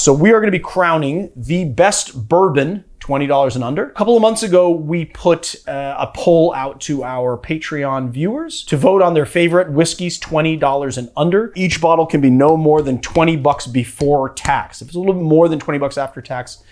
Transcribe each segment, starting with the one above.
So we are going to be crowning the best bourbon, $20 and under. A couple of months ago, we put a poll out to our Patreon viewers to vote on their favorite whiskeys, $20 and under. Each bottle can be no more than $20 before tax. If it's a little bit more than $20 after tax,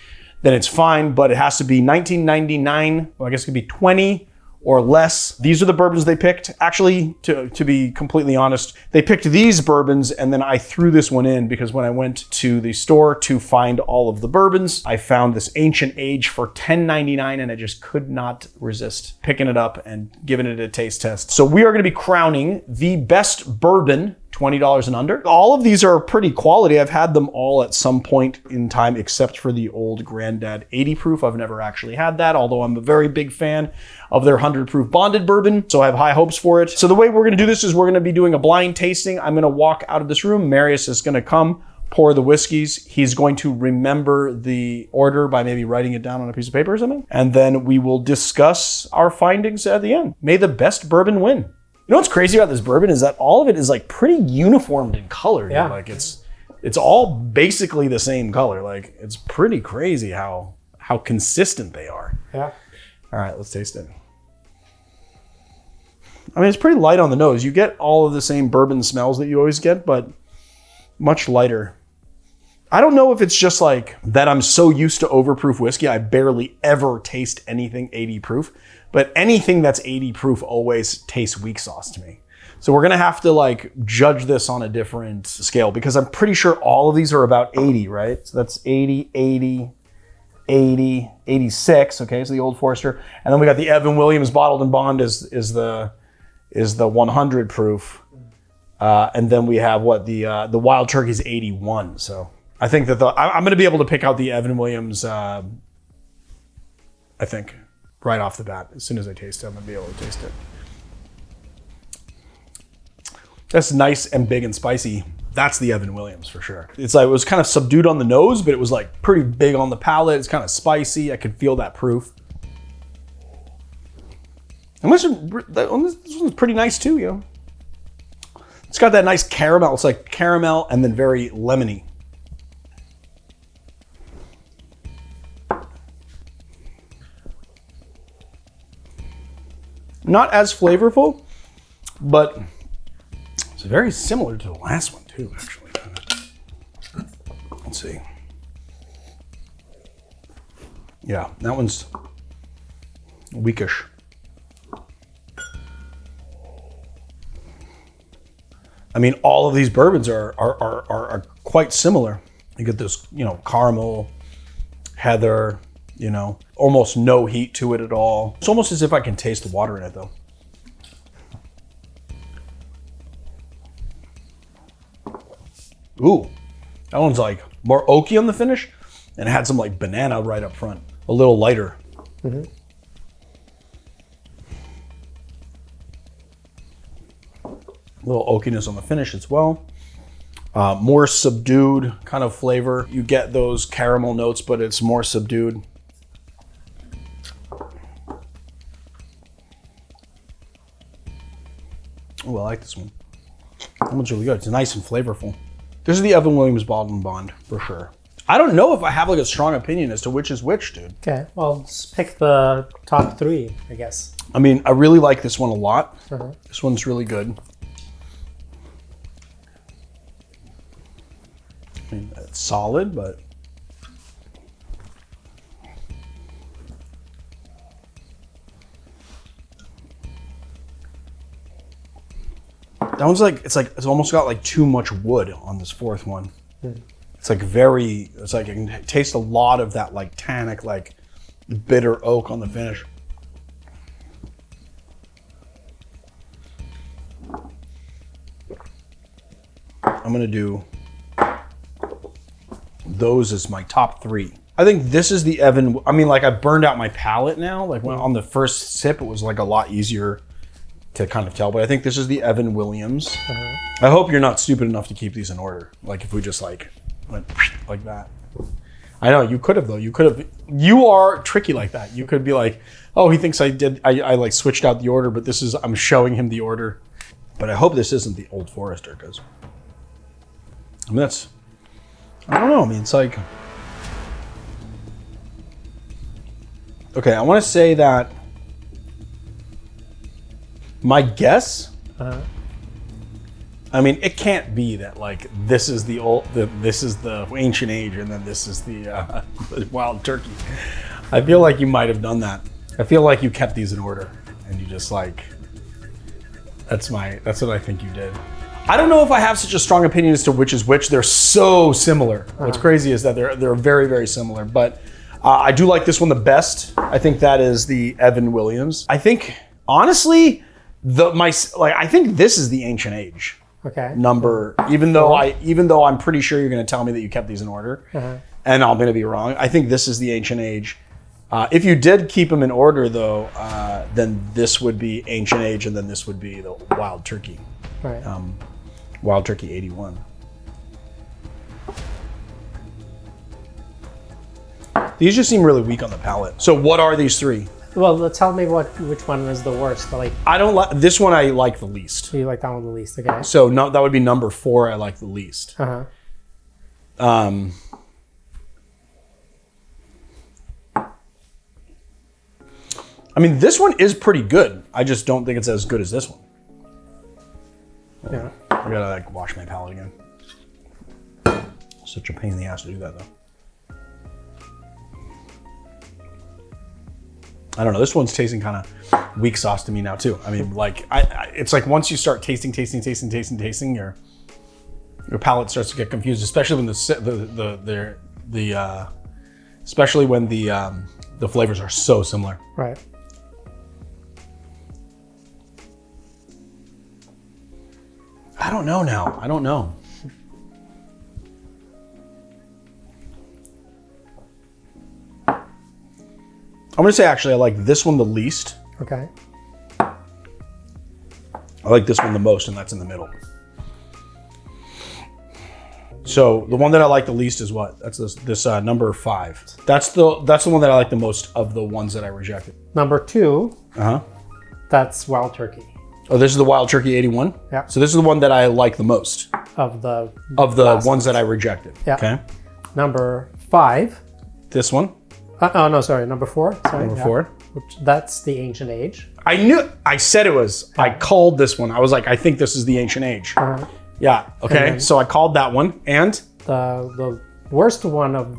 then it's fine, but it has to be $19.99. Well, I guess it could be $20 or less. These are the bourbons they picked. Actually, to be completely honest, they picked these bourbons and then I threw this one in because when I went to the store to find all of the bourbons, I found this Ancient Age for $10.99 and I just could not resist picking it up and giving it a taste test. So we are going to be crowning the best bourbon, $20 and under. All of these are pretty quality. I've had them all at some point in time, except for the old Granddad 80 proof. I've never actually had that, although I'm a very big fan of their 100 proof bonded bourbon. So I have high hopes for it. So the way we're going to do this is we're going to be doing a blind tasting. I'm going to walk out of this room. Marius is going to come pour the whiskeys. He's going to remember the order by maybe writing it down on a piece of paper or something. And then we will discuss our findings at the end. May the best bourbon win. You know what's crazy about this bourbon is that all of it is like pretty uniformed in color. Yeah. Like it's all basically the same color. Like it's pretty crazy how consistent they are. Yeah. All right, let's taste it. I mean, it's pretty light on the nose. You get all of the same bourbon smells that you always get, but much lighter. I don't know if it's just like that I'm so used to overproof whiskey, I barely ever taste anything 80 proof. But anything that's 80 proof always tastes weak sauce to me. So we're gonna have to like judge this on a different scale because I'm pretty sure all of these are about 80, right? So that's 80, 80, 80, 86, okay, so the Old Forester. And then we got the Evan Williams Bottled and Bond is the 100 proof. And then we have what the Wild Turkey's 81. So I think that I'm gonna be able to pick out the Evan Williams, I think. Right off the bat, as soon as I taste it, I'm gonna be able to taste it. That's nice and big and spicy. That's the Evan Williams for sure. It's like, it was kind of subdued on the nose, but it was like pretty big on the palate. It's kind of spicy. I could feel that proof. And this one's pretty nice too, you know. It's got that nice caramel. It's like caramel and then very lemony. Not as flavorful, but it's very similar to the last one too, actually. Let's see. Yeah, that one's weakish. I mean, all of these bourbons are quite similar. You get this, you know, caramel, heather, you know, almost no heat to it at all. It's almost as if I can taste the water in it though. Ooh, that one's like more oaky on the finish and it had some like banana right up front. A little lighter. Mm-hmm. A little oakiness on the finish as well. More subdued kind of flavor. You get those caramel notes, but it's more subdued. Oh, I like this one. That one's really good. It's nice and flavorful. This is the Evan Williams Bottled and Bond for sure. I don't know if I have like a strong opinion as to which is which, dude. Okay, well, just pick the top three, I guess. I mean, I really like this one a lot. Uh-huh. This one's really good. I mean, it's solid, but that one's like it's almost got like too much wood on this fourth one. Mm. It's like it's like I can taste a lot of that like tannic, like bitter oak on the finish. I'm gonna do those as my top three. I think this is the Evan. I mean, like I burned out my palate now. Like when on the first sip, it was like a lot easier to kind of tell. But I think this is the Evan Williams. I hope you're not stupid enough to keep these in order. Like if we just like went like that. I know you could have though. You could have. You are tricky like that. You could be like, oh, he thinks I did. I like switched out the order, but this is I'm showing him the order. But I hope this isn't the Old Forester because I mean I don't know. I mean, it's like, okay, I want to say that my guess, I mean, it can't be that like this is this is the ancient age and then this is the wild turkey. I feel like you might have done that. I feel like you kept these in order and you just like, that's what I think you did. I don't know if I have such a strong opinion as to which is which. They're so similar. What's crazy is that they're very, very similar. But I do like this one the best. I think that is the Evan Williams. I think honestly, I think this is the ancient age. Okay. Number, even though I'm pretty sure you're going to tell me that you kept these in order, and I'm going to be wrong. I think this is the ancient age. If you did keep them in order, though, then this would be ancient age, and then this would be the wild turkey. Right. Wild Turkey 81. These just seem really weak on the palate. So what are these three? Well, tell me which one is the worst. Like, I don't like this one. I like the least. you like that one the least, okay? So no, that would be number 4. I like the least. I mean, this one is pretty good. I just don't think it's as good as this one. Yeah. I gotta like wash my palate again. Such a pain in the ass to do that though. I don't know. This one's tasting kind of weak sauce to me now too. I mean, like it's like once you start tasting, your palate starts to get confused, especially when especially when the flavors are so similar. Right. I don't know now. I don't know. I'm gonna say actually I like this one the least. Okay. I like this one the most, and that's in the middle. So the one that I like the least is what? That's this number 5. That's the one that I like the most of the ones that I rejected. Number 2. That's wild turkey. Oh, this is the Wild Turkey 81? Yeah. So this is the one that I like the most Of the ones that I rejected. Yeah. Okay. Number 5. This one. Oh no, sorry. Number 4. Sorry. Number 4. That's the ancient age. I said it was. I called this one. I was like, I think this is the ancient age. Yeah. Okay. then- So I called that one, and The worst one of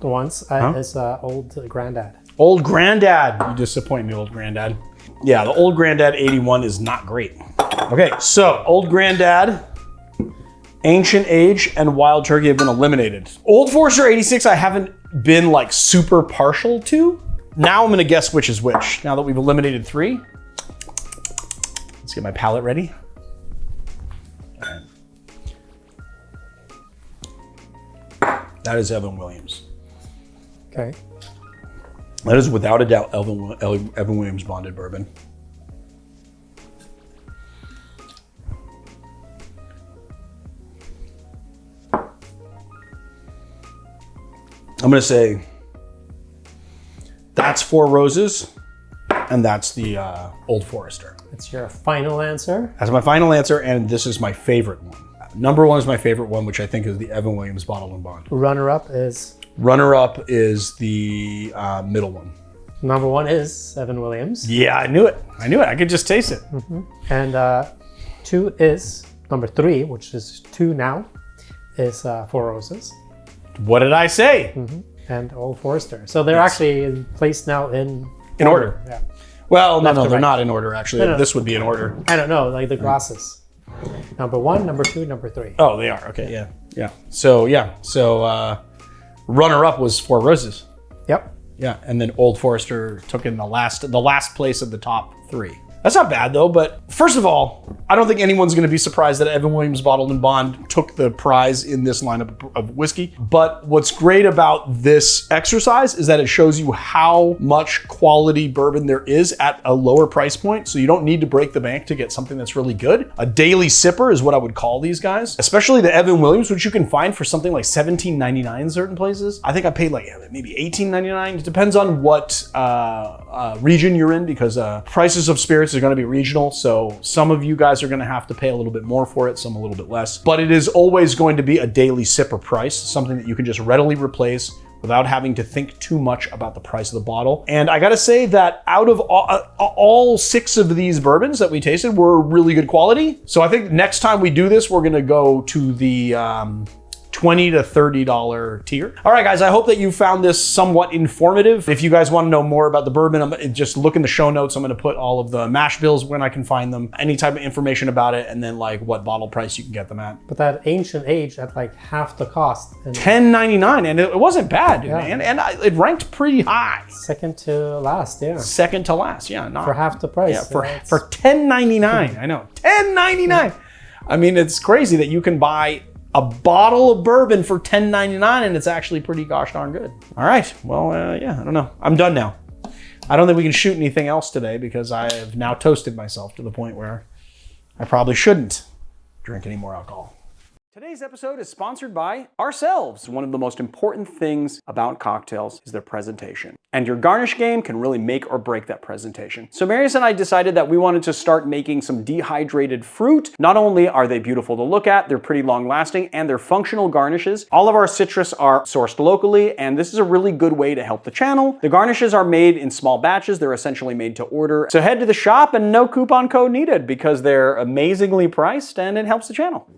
the ones is Old Granddad. Old Granddad. You disappoint me, Old Granddad. Yeah, the Old Granddad 81 is not great. Okay, so Old Granddad, Ancient Age, and Wild Turkey have been eliminated. Old Forester 86 I haven't been like super partial to. Now I'm gonna guess which is which. Now that we've eliminated 3. Let's get my palate ready. All right. That is Evan Williams. Okay. That is without a doubt Evan Williams bonded bourbon. I'm gonna say that's Four Roses, and that's the Old Forester. It's your final answer. That's my final answer, and this is my favorite one. Number 1 is my favorite one, which I think is the Evan Williams Bottled and Bond. Runner-up is? Runner-up is the middle one. Number 1 is Evan Williams. Yeah, I knew it. I could just taste it. And 2 is, number 3, which is 2 now, is Four Roses. What did I say? And Old Forester. So they're actually placed now in order. Yeah. Well, no, Left to they're right. not in order, actually. No. This would be in order. I don't know, like the glasses. Number 1, number 2, number 3. Oh, they are. Okay, yeah. So runner-up was Four Roses. Yep. Yeah, and then Old Forester took in the last place of the top 3. That's not bad though, but first of all, I don't think anyone's gonna be surprised that Evan Williams Bottled and Bond took the prize in this lineup of whiskey. But what's great about this exercise is that it shows you how much quality bourbon there is at a lower price point. So you don't need to break the bank to get something that's really good. A daily sipper is what I would call these guys, especially the Evan Williams, which you can find for something like $17.99 in certain places. I think I paid like maybe $18.99. It depends on what region you're in, because prices of spirits spirits is going to be regional, so some of you guys are going to have to pay a little bit more for it, some a little bit less. But it is always going to be a daily sipper price, something that you can just readily replace without having to think too much about the price of the bottle. And I gotta say that out of all 6 of these bourbons that we tasted were really good quality. So I think next time we do this, we're gonna go to the $20 to $30 tier. All right, guys, I hope that you found this somewhat informative. If you guys want to know more about the bourbon, just look in the show notes. I'm going to put all of the mash bills when I can find them, any type of information about it, and then like what bottle price you can get them at. But that ancient age at like half the cost. And $10.99, and it wasn't bad, man. And it ranked pretty high. Second to last, yeah. Second to last, yeah. Not, for half the price. Yeah, for $10.99. I know, $10.99. I mean, it's crazy that you can buy a bottle of bourbon for $10.99 and it's actually pretty gosh darn good. All right, well, yeah, I don't know. I'm done now. I don't think we can shoot anything else today because I have now toasted myself to the point where I probably shouldn't drink any more alcohol. Today's episode is sponsored by ourselves. One of the most important things about cocktails is their presentation. And your garnish game can really make or break that presentation. So Marius and I decided that we wanted to start making some dehydrated fruit. Not only are they beautiful to look at, they're pretty long lasting, and they're functional garnishes. All of our citrus are sourced locally, and this is a really good way to help the channel. The garnishes are made in small batches. They're essentially made to order. So head to the shop and no coupon code needed because they're amazingly priced and it helps the channel.